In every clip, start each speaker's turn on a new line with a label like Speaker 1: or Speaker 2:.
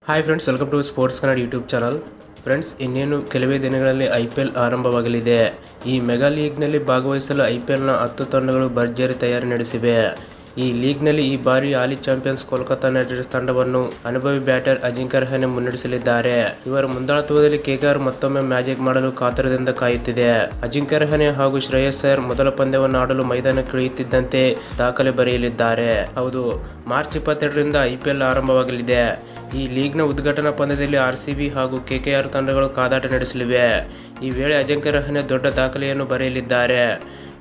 Speaker 1: Hi friends, welcome to sports Kannada YouTube channel. Friends, ಇನ್ನೇನು ಕೆಲವೇ ದಿನಗಳಲ್ಲಿ IPL ಆರಂಭವಾಗಲಿದೆ. ಈ ಮೆಗಾ ಲೀಗ್ನಲ್ಲಿ ಭಾಗವಹಿಸಲು IPLನ 10 ತಂಡಗಳು ಭರ್ಜರಿ ತಯಾರಿ ನಡೆಸಿವೆ. ಈ ಲೀಗ್ನಲ್ಲಿ ಈ ಬಾರಿ ಹಾಲಿ ಚಾಂಪಿಯನ್ಸ್ ಕೋಲ್ಕತಾ ನೈಟ್ ರೈಡರ್ಸ್ ತಂಡವನ್ನು ಅನುಭವಿ ಬ್ಯಾಟರ್ ಅಜಿಂಕ್ಯ ರಹಾನೆ ಮುನ್ನಡೆಸಲಿದ್ದಾರೆ. ಇವರ ಮುಂದಾಳತ್ವದಲ್ಲಿ KKR ಮತ್ತೊಮ್ಮೆ ಮ್ಯಾಜಿಕ್ ಮಾಡಲು ಕಾತರದಿಂದ ಕಾಯುತ್ತಿದೆ. ಅಜಿಂಕ್ಯ ರಹಾನೆ ಹಾಗೂ ಶ್ರೇಯಸ್ ಅಯ್ಯರ್ ಮೊದಲ ಪಂದ್ಯವನ್ನು ಆಡಲು ಮೈದಾನಕ್ಕೆ ಇಳಿಯುತ್ತಿದ್ದಂತೆ ದಾಖಲೆ ಬರೆಯಲಿದ್ದಾರೆ. ಹೌದು, ಮಾರ್ಚ್ 22ರಿಂದ IPL ಆರಂಭವಾಗಲಿದೆ. ಈ ಲೀಗ್ನ ಉದ್ಘಾಟನಾ ಪಂದ್ಯದಲ್ಲಿ RCB ಹಾಗೂ KKR ತಂಡಗಳು ಕಾದಾಟ ನಡೆಸಲಿವೆ. ಈ ವೇಳೆ ಅಜಿಂಕ್ಯ ರಹಾನೆ ದೊಡ್ಡ ದಾಖಲೆಯನ್ನು ಬರೆಯಲಿದ್ದಾರೆ.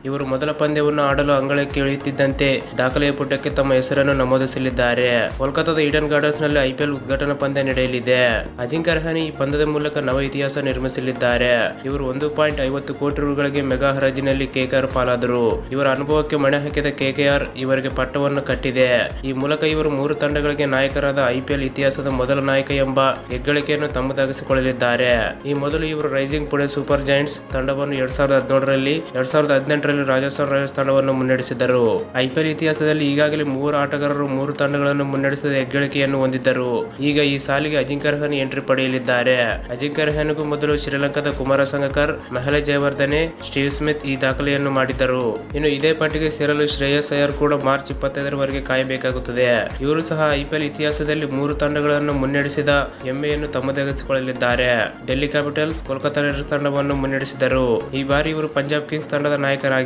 Speaker 1: ಇವರು ಮೊದಲ ಪಂದ್ಯವನ್ನು ಆಡಲು ಅಂಗಳಕ್ಕೆ ಇಳಿಯುತ್ತಿದ್ದಂತೆ ದಾಖಲೆಯ ಪುಟಕ್ಕೆ ತಮ್ಮ ಹೆಸರನ್ನು ನಮೂದಿಸಲಿದ್ದಾರೆ. ಕೋಲ್ಕತಾದ ಈಡನ್ ಗಾರ್ಡನ್ಸ್ ನಲ್ಲಿ IPL ಉದ್ಘಾಟನಾ ಪಂದ್ಯ ನಡೆಯಲಿದೆ. ಅಜಿಂಕ್ಯ ರಹಾನೆ ಈ ಪಂದ್ಯದ ಮೂಲಕ ನವ ಇತಿಹಾಸ ನಿರ್ಮಿಸಲಿದ್ದಾರೆ. ಇವರು 1.50 ಕೋಟಿ ರುಗಳಿಗೆ ಮೆಗಾ ಹರಾಜಿನಲ್ಲಿ KKR ಪಾಲಾದರು. ಇವರ ಅನುಭವಕ್ಕೆ ಮಣೆ ಹಾಕಿದ KKR ಇವರಿಗೆ ಪಟ್ಟವನ್ನು ಕಟ್ಟಿದೆ. ಈ ಮೂಲಕ ಇವರು 3 ತಂಡಗಳಿಗೆ ನಾಯಕರಾದ IPL ಇತಿಹಾಸದ ಮೊದಲ ನಾಯಕ ಎಂಬ ಹೆಗ್ಗಳಿಕೆಯನ್ನು ತಮ್ಮದಾಗಿಸಿಕೊಳ್ಳಲಿದ್ದಾರೆ. ಈ ಮೊದಲು ಇವರು ರೈಸಿಂಗ್ ಪುಣೆ ಸೂಪರ್ ಜೈಂಟ್ಸ್ ತಂಡವನ್ನು 2017ರಲ್ಲಿ 2018ರಲ್ಲಿ ರಾಜಸ್ಥಾನ್ ರಾಯಲ್ಸ್ ತಂಡವನ್ನು ಮುನ್ನಡೆಸಿದರು. IPL ಇತಿಹಾಸದಲ್ಲಿ ಈಗಾಗಲೇ 3 ಆಟಗಾರರು 3 ತಂಡಗಳನ್ನು ಮುನ್ನಡೆಸಿದ ಹೆಗ್ಗಳಿಕೆಯನ್ನು ಹೊಂದಿದ್ದರು. ಈಗ ಈ ಸಾಲಿಗೆ ಅಜಿಂಕ್ಯ ರಹಾನೆ ಎಂಟ್ರಿ ಪಡೆಯಲಿದ್ದಾರೆ. ಅಜಿಂಕ್ಯ ರಹಾನೆಗೂ ಮೊದಲು ಶ್ರೀಲಂಕಾದ ಕುಮಾರ ಸಂಗಕ್ಕರ್, ಮಹಲೆ ಜಯವರ್ಧನೆ, ಸ್ಟೀವ್ ಸ್ಮಿತ್ ಈ ದಾಖಲೆಯನ್ನು ಮಾಡಿದ್ದರು. ಇನ್ನು ಇದೇ ಪಟ್ಟಿಗೆ ಸೇರಲು ಶ್ರೇಯಸ್ ಅಯ್ಯರ್ ಕೂಡ ಮಾರ್ಚ್ 25ರವರೆಗೆ ಕಾಯಬೇಕಾಗುತ್ತದೆ. ಇವರು ಸಹ IPL ಇತಿಹಾಸದಲ್ಲಿ 3 ತಂಡಗಳನ್ನು ಮುನ್ನಡೆಸಿದ ಹೆಮ್ಮೆಯನ್ನು ತಮ್ಮದಾಗಿಸಿಕೊಳ್ಳಲಿದ್ದಾರೆ. Delhi Capitals, Kolkata Knight Riders ತಂಡವನ್ನು ಮುನ್ನಡೆಸಿದರು. ಈ ಬಾರಿ ಇವರು ಪಂಜಾಬ್ ಕಿಂಗ್ಸ್ ತಂಡದ ನಾಯಕರಾಗಿದ್ದಾರೆ.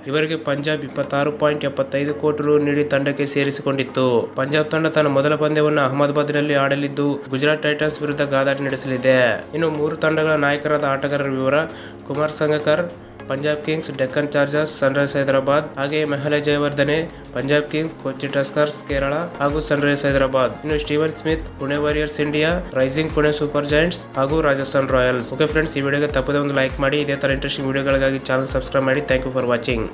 Speaker 1: ಇವರಿಗೆ ಪಂಜಾಬ್ 26.75 ಕೋಟಿ ರು ನೀಡಿ ತಂಡಕ್ಕೆ ಸೇರಿಸಿಕೊಂಡಿತ್ತು. ಪಂಜಾಬ್ ತಂಡ ತನ್ನ ಮೊದಲ ಪಂದ್ಯವನ್ನು ಅಹಮದಾಬಾದ್ನಲ್ಲಿ ಆಡಲಿದ್ದು ಗುಜರಾತ್ ಟೈಟನ್ಸ್ ವಿರುದ್ಧ ಕಾದಾಟ ನಡೆಸಲಿದೆ. ಇನ್ನು 3 ತಂಡಗಳ ನಾಯಕರಾದ ಆಟಗಾರರ ವಿವರ: Kumar Sangakkara Punjab Kings, Deccan Chargers, Sunrise Hyderabad. ಹಾಗೆಯೇ ಮಹಲೆ ಜಯವರ್ಧನೆ ಪಂಜಾಬ್ ಕಿಂಗ್ಸ್, ಕೊಚ್ಚಿ ಟಸ್ಕರ್ಸ್ ಕೇರಳ ಹಾಗೂ ಸನ್ರೈಸ್ ಹೈದರಾಬಾದ್. ಇನ್ನು Steven Smith Pune Warriors India, Rising Pune Super Giants ಹಾಗೂ ರಾಜಸ್ಥಾನ್ ರಾಯಲ್ಸ್. ಓಕೆ ಫ್ರೆಂಡ್ಸ್, ಈ ವಿಡಿಯೋಗೆ ತಪ್ಪದೆ ಒಂದು ಲೈಕ್ ಮಾಡಿ. ಇದೇ ತರ ಇಂಟ್ರೆಸ್ಟಿಂಗ್ ವಿಡಿಯೋಗಳಿಗಾಗಿ ಚಾನಲ್ ಸಬ್ಸ್ಕ್ರೈಬ್ ಮಾಡಿ. Thank you for watching.